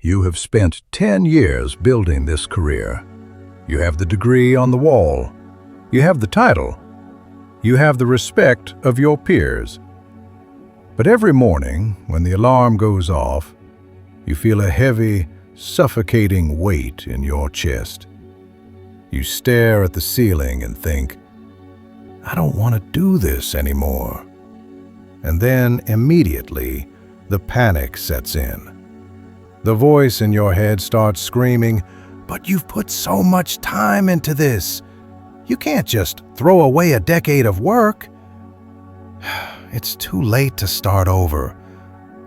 You have spent 10 years building this career. You have the degree on the wall. You have the title. You have the respect of your peers. But every morning, when the alarm goes off, you feel a heavy, suffocating weight in your chest. You stare at the ceiling and think, I don't want to do this anymore. And then immediately, the panic sets in. The voice in your head starts screaming, but you've put so much time into this. You can't just throw away a decade of work. It's too late to start over.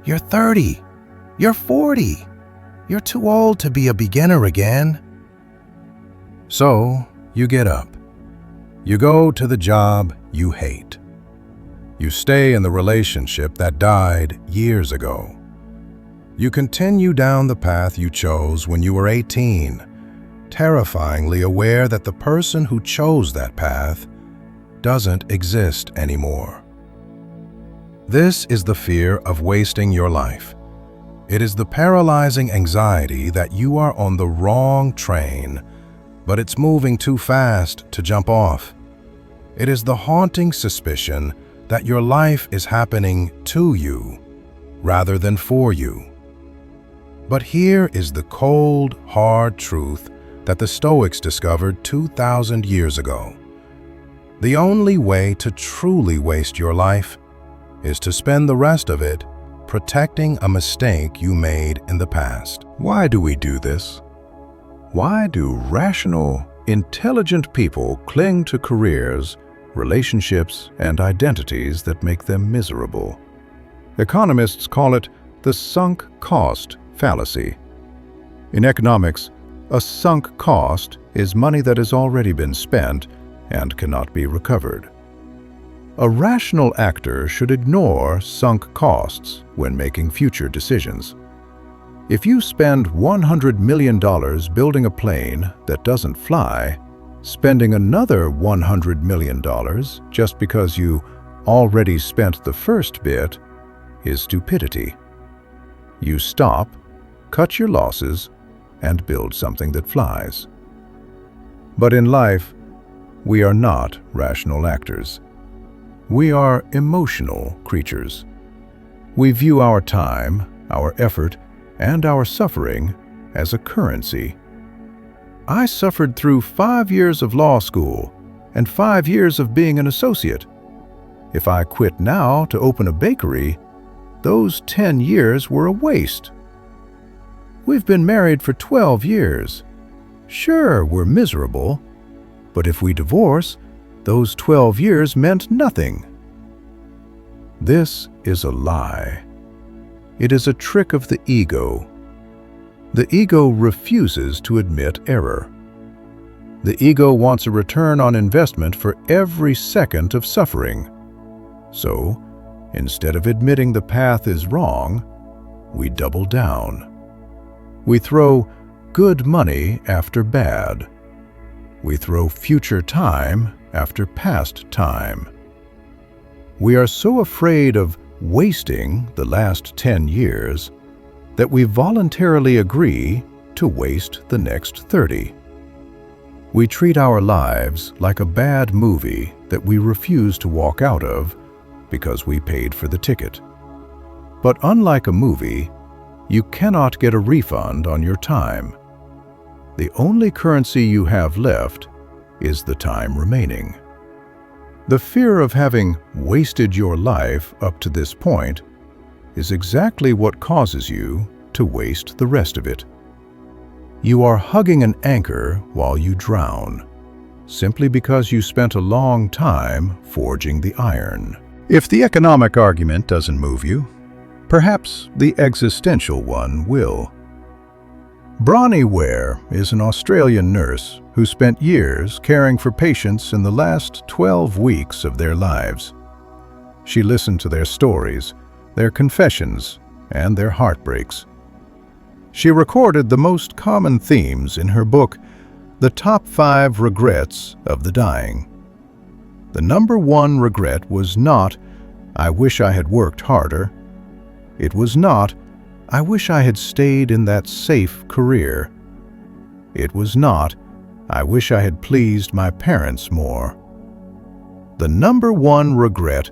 You're 30. You're 40. You're too old to be a beginner again. So, you get up. You go to the job you hate. You stay in the relationship that died years ago. You continue down the path you chose when you were 18, terrifyingly aware that the person who chose that path doesn't exist anymore. This is the fear of wasting your life. It is the paralyzing anxiety that you are on the wrong train, but it's moving too fast to jump off. It is the haunting suspicion that your life is happening to you rather than for you. But here is the cold, hard truth that the Stoics discovered 2,000 years ago. The only way to truly waste your life is to spend the rest of it protecting a mistake you made in the past. Why do we do this? Why do rational, intelligent people cling to careers, relationships, and identities that make them miserable? Economists call it the sunk cost fallacy. In economics, a sunk cost is money that has already been spent and cannot be recovered. A rational actor should ignore sunk costs when making future decisions. If you spend $100 million building a plane that doesn't fly, spending another $100 million just because you already spent the first bit is stupidity. You stop, cut your losses, and build something that flies. But in life, we are not rational actors. We are emotional creatures. We view our time, our effort, and our suffering as a currency. I suffered through 5 years of law school and 5 years of being an associate. If I quit now to open a bakery, those 10 years were a waste. We've been married for 12 years. Sure, we're miserable, but if we divorce, those 12 years meant nothing. This is a lie. It is a trick of the ego. The ego refuses to admit error. The ego wants a return on investment for every second of suffering. So, instead of admitting the path is wrong, we double down. We throw good money after bad. We throw future time after past time. We are so afraid of wasting the last 10 years that we voluntarily agree to waste the next 30. We treat our lives like a bad movie that we refuse to walk out of because we paid for the ticket. But unlike a movie, you cannot get a refund on your time. The only currency you have left is the time remaining. The fear of having wasted your life up to this point is exactly what causes you to waste the rest of it. You are hugging an anchor while you drown, simply because you spent a long time forging the iron. If the economic argument doesn't move you, perhaps the existential one will. Bronnie Ware is an Australian nurse who spent years caring for patients in the last 12 weeks of their lives. She listened to their stories, their confessions, and their heartbreaks. She recorded the most common themes in her book, The Top 5 Regrets of the Dying. The number one regret was not, "I wish I had worked harder." It was not, I wish I had stayed in that safe career. It was not, I wish I had pleased my parents more. The number one regret,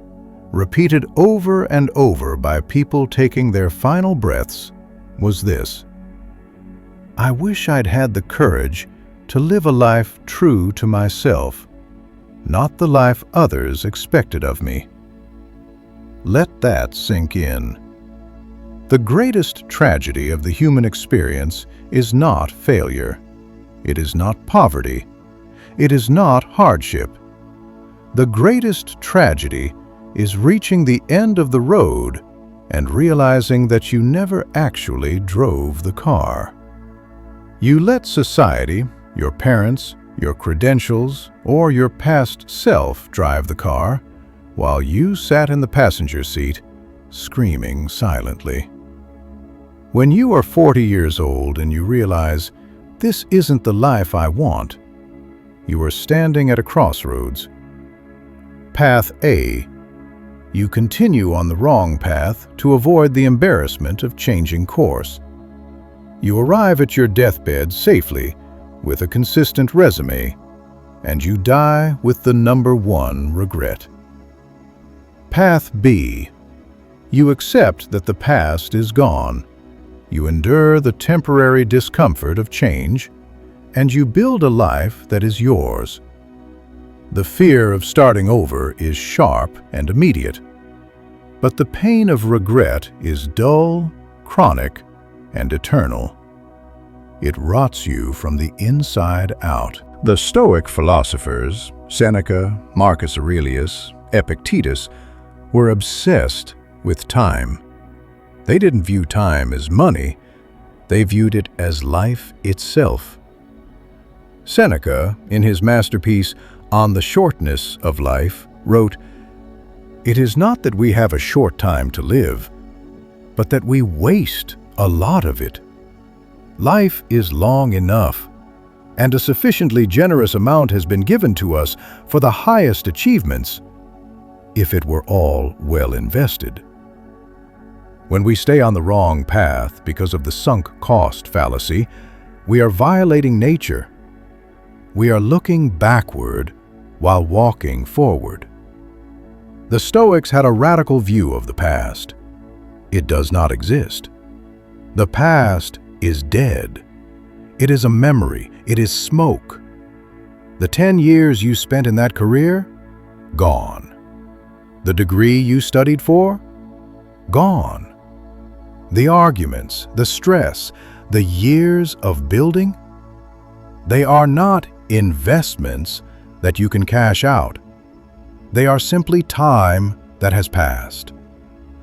repeated over and over by people taking their final breaths, was this: I wish I'd had the courage to live a life true to myself, not the life others expected of me. Let that sink in. The greatest tragedy of the human experience is not failure. It is not poverty. It is not hardship. The greatest tragedy is reaching the end of the road and realizing that you never actually drove the car. You let society, your parents, your credentials, or your past self drive the car, while you sat in the passenger seat, screaming silently. When you are 40 years old and you realize, this isn't the life I want, you are standing at a crossroads. Path A. You continue on the wrong path to avoid the embarrassment of changing course. You arrive at your deathbed safely with a consistent resume, and you die with the number one regret. Path B. You accept that the past is gone. You endure the temporary discomfort of change, and you build a life that is yours. The fear of starting over is sharp and immediate, but the pain of regret is dull, chronic, and eternal. It rots you from the inside out. The Stoic philosophers, Seneca, Marcus Aurelius, Epictetus, were obsessed with time. They didn't view time as money, they viewed it as life itself. Seneca, in his masterpiece On the Shortness of Life, wrote, "It is not that we have a short time to live, but that we waste a lot of it. Life is long enough, and a sufficiently generous amount has been given to us for the highest achievements, if it were all well invested." When we stay on the wrong path because of the sunk cost fallacy, we are violating nature. We are looking backward while walking forward. The Stoics had a radical view of the past. It does not exist. The past is dead. It is a memory. It is smoke. The 10 years you spent in that career? Gone. The degree you studied for? Gone. The arguments, the stress, the years of building? They are not investments that you can cash out. They are simply time that has passed.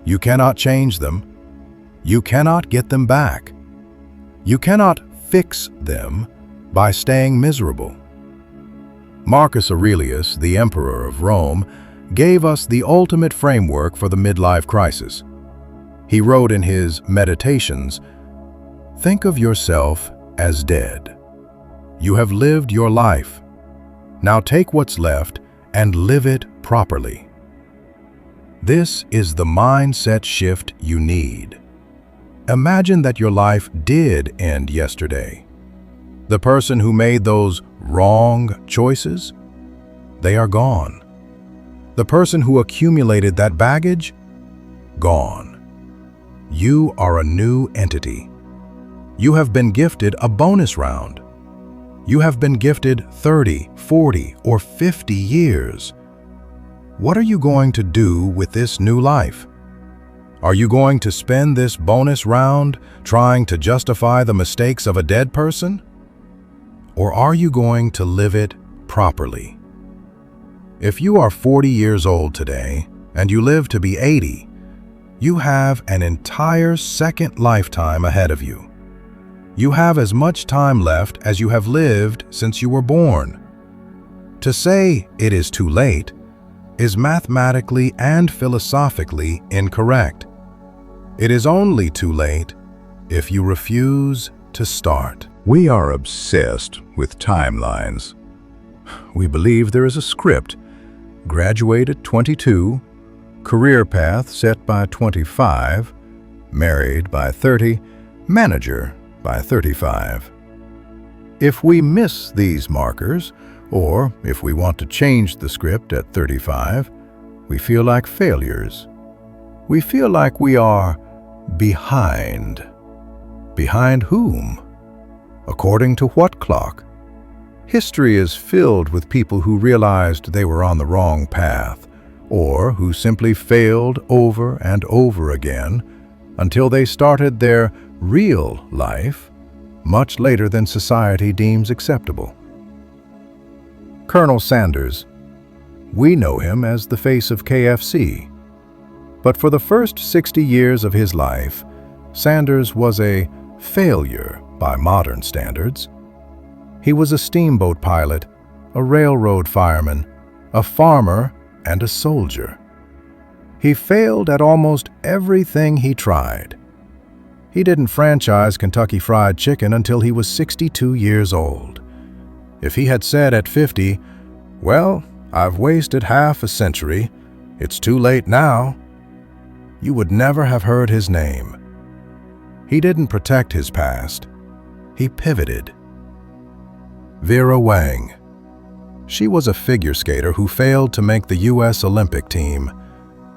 You cannot change them. You cannot get them back. You cannot fix them by staying miserable. Marcus Aurelius, the Emperor of Rome, gave us the ultimate framework for the midlife crisis. He wrote in his Meditations, "Think of yourself as dead. You have lived your life. Now take what's left and live it properly." This is the mindset shift you need. Imagine that your life did end yesterday. The person who made those wrong choices, they are gone. The person who accumulated that baggage, gone. You are a new entity. You have been gifted a bonus round. You have been gifted 30, 40, or 50 years. What are you going to do with this new life? Are you going to spend this bonus round trying to justify the mistakes of a dead person? Or are you going to live it properly? If you are 40 years old today and you live to be 80, you have an entire second lifetime ahead of you. You have as much time left as you have lived since you were born. To say it is too late is mathematically and philosophically incorrect. It is only too late if you refuse to start. We are obsessed with timelines. We believe there is a script: graduate at 22, career path set by 25, married by 30, manager by 35. If we miss these markers, or if we want to change the script at 35, we feel like failures. We feel like we are behind. Behind whom? According to what clock? History is filled with people who realized they were on the wrong path, or who simply failed over and over again until they started their real life much later than society deems acceptable. Colonel Sanders. We know him as the face of KFC. But for the first 60 years of his life, Sanders was a failure by modern standards. He was a steamboat pilot, a railroad fireman, a farmer, and a soldier. He failed at almost everything he tried. He didn't franchise Kentucky Fried Chicken until he was 62 years old. If he had said at 50, "Well, I've wasted half a century, it's too late now," you would never have heard his name. He didn't protect his past. He pivoted. Vera Wang. She was a figure skater who failed to make the U.S. Olympic team.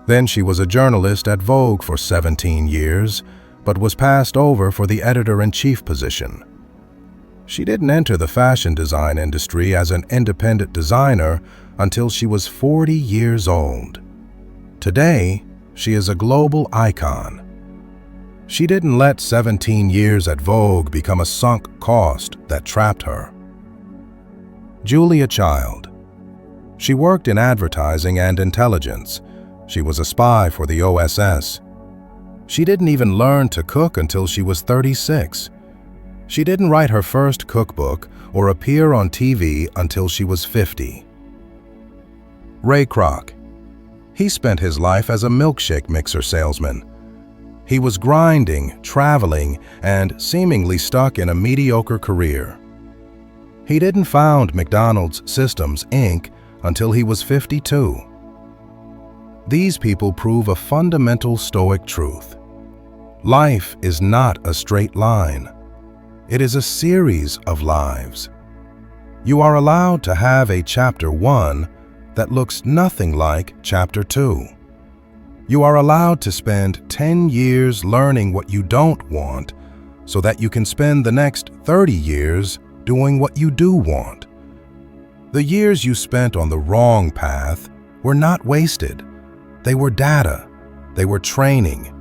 Then she was a journalist at Vogue for 17 years, but was passed over for the editor-in-chief position. She didn't enter the fashion design industry as an independent designer until she was 40 years old. Today, she is a global icon. She didn't let 17 years at Vogue become a sunk cost that trapped her. Julia Child. She worked in advertising and intelligence. She was a spy for the OSS. She didn't even learn to cook until she was 36. She didn't write her first cookbook or appear on TV until she was 50. Ray Kroc. He spent his life as a milkshake mixer salesman. He was grinding, traveling, and seemingly stuck in a mediocre career. He didn't found McDonald's Systems, Inc. until he was 52. These people prove a fundamental Stoic truth. Life is not a straight line. It is a series of lives. You are allowed to have a chapter 1 that looks nothing like chapter 2. You are allowed to spend 10 years learning what you don't want so that you can spend the next 30 years doing what you do want. The years you spent on the wrong path were not wasted. They were data. They were training.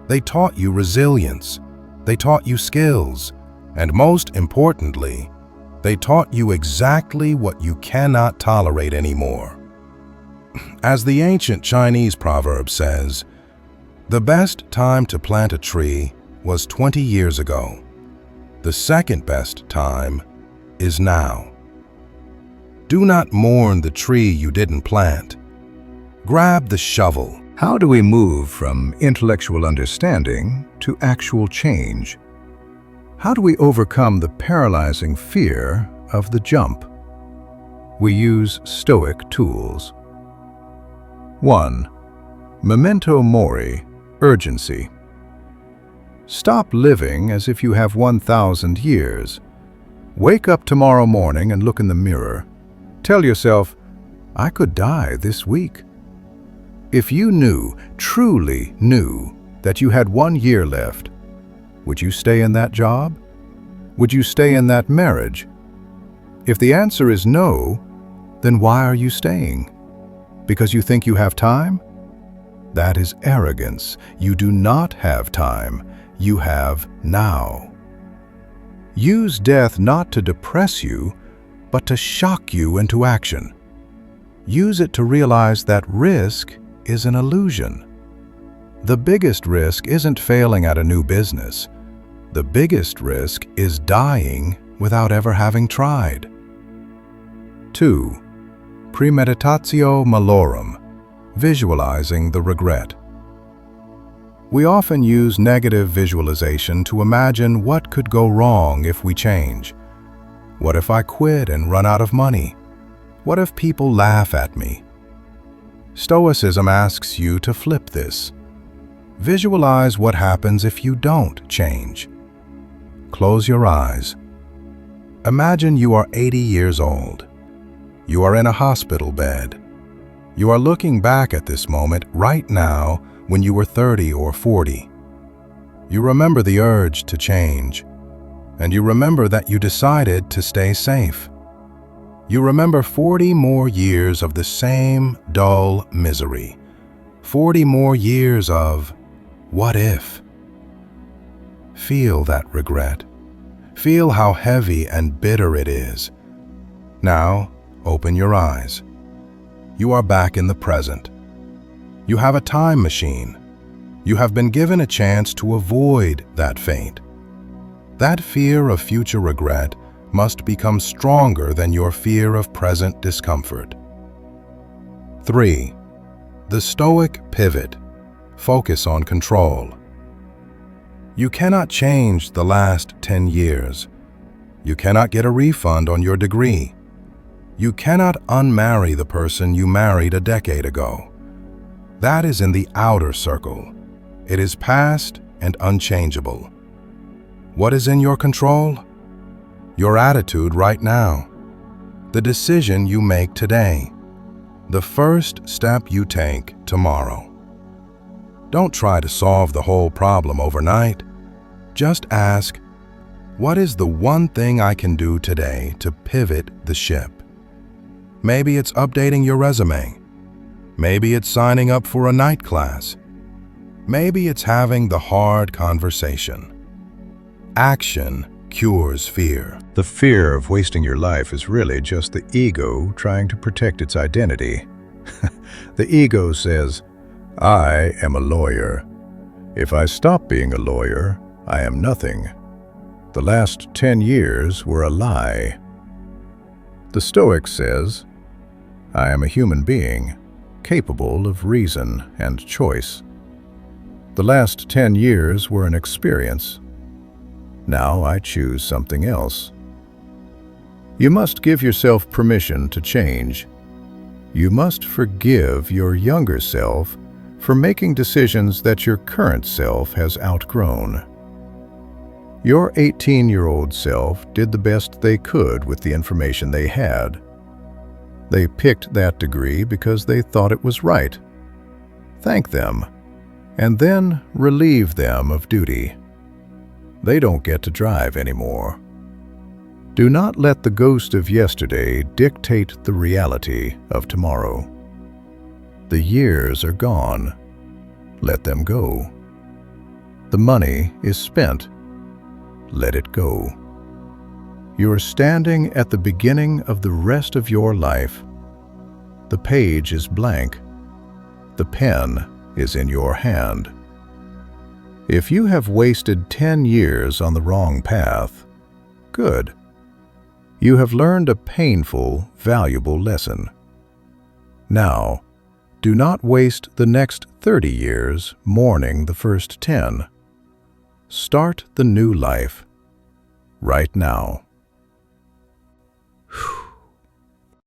They taught you resilience. They taught you skills. And most importantly, they taught you exactly what you cannot tolerate anymore. As the ancient Chinese proverb says, the best time to plant a tree was 20 years ago. The second best time is now. Do not mourn the tree you didn't plant. Grab the shovel. How do we move from intellectual understanding to actual change? How do we overcome the paralyzing fear of the jump? We use Stoic tools. 1. Memento mori, urgency. Stop living as if you have 1,000 years. Wake up tomorrow morning and look in the mirror. Tell yourself, I could die this week. If you knew, truly knew, that you had 1 year left, would you stay in that job? Would you stay in that marriage? If the answer is no, then why are you staying? Because you think you have time? That is arrogance. You do not have time. You have now. Use death not to depress you, but to shock you into action. Use it to realize that risk is an illusion. The biggest risk isn't failing at a new business. The biggest risk is dying without ever having tried. 2. Premeditatio malorum, visualizing the regret. We often use negative visualization to imagine what could go wrong if we change. What if I quit and run out of money? What if people laugh at me? Stoicism asks you to flip this. Visualize what happens if you don't change. Close your eyes. Imagine you are 80 years old. You are in a hospital bed. You are looking back at this moment right now when you were 30 or 40. You remember the urge to change, and you remember that you decided to stay safe. You remember 40 more years of the same dull misery. 40 more years of what if? Feel that regret. Feel how heavy and bitter it is. Now, open your eyes. You are back in the present. You have a time machine. You have been given a chance to avoid that fate. That fear of future regret must become stronger than your fear of present discomfort. 3. The Stoic pivot. Focus on control. You cannot change the last 10 years. You cannot get a refund on your degree. You cannot unmarry the person you married a decade ago. That is in the outer circle. It is past and unchangeable. What is in your control? Your attitude right now. The decision you make today. The first step you take tomorrow. Don't try to solve the whole problem overnight. Just ask, what is the one thing I can do today to pivot the ship? Maybe it's updating your resume. Maybe it's signing up for a night class. Maybe it's having the hard conversation. Action cures fear. The fear of wasting your life is really just the ego trying to protect its identity. The ego says, I am a lawyer. If I stop being a lawyer, I am nothing. The last 10 years were a lie. The Stoic says, I am a human being, capable of reason and choice. The last 10 years were an experience. Now I choose something else. You must give yourself permission to change. You must forgive your younger self for making decisions that your current self has outgrown. Your 18-year-old self did the best they could with the information they had. They picked that degree because they thought it was right. Thank them, and then relieve them of duty. They don't get to drive anymore. Do not let the ghost of yesterday dictate the reality of tomorrow. The years are gone. Let them go. The money is spent. Let it go. You are standing at the beginning of the rest of your life. The page is blank. The pen is in your hand. If you have wasted 10 years on the wrong path, good. You have learned a painful, valuable lesson. Now, do not waste the next 30 years mourning the first 10. Start the new life right now.